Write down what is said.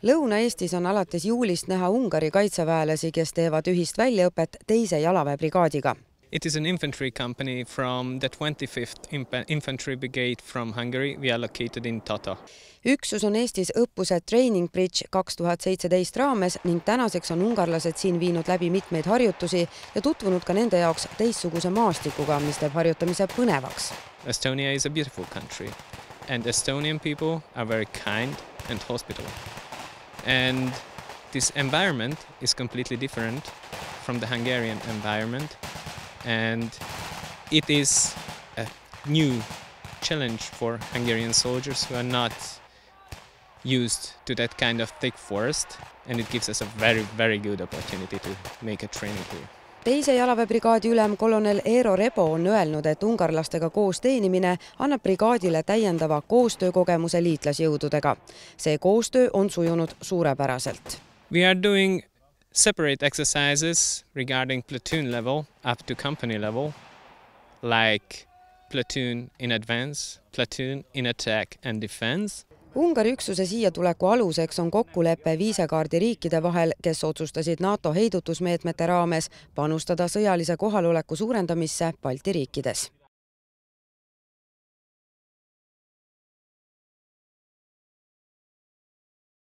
Lõuna-Eestis on alates juulist näha Ungari kaitseväelasi, kes teevad ühist väljaõpet teise jalaväebrigaadiga. It is an infantry company from the 25th Infantry Brigade from Hungary. We are located in Tata. Üksus on Eestis õppuse Training Bridge 2017 raames ning tänaseks on ungarlased siin viinud läbi mitmeid harjutusi ja tutvunud ka nende jaoks teistsuguse maastikuga, mis teeb harjutamise põnevaks. Estonia is a beautiful country and Estonian people are very kind and hospitable. And this environment is completely different from the Hungarian environment. And it is a new challenge for Hungarian soldiers who are not used to that kind of thick forest, and it gives us a very, very good opportunity to make a training here. Teise jalaväebrigaadi ülem kolonel Eero Rebo on öelnud, et ungarlastega koos teenimine annab brigaadile täiendava koostöökogemuse liitlasjõududega. See koostöö on sujunud suurepäraselt. We are doing separate exercises regarding platoon level up to company level, like platoon in advance, platoon in attack and defense. Ungari üksuse siia tuleku aluseks on kokkulepe Viisekaardi riikide vahel, kes otsustasid NATO heidutusmeetmete raames panustada sõjalise kohaloleku suurendamisse Balti riikides.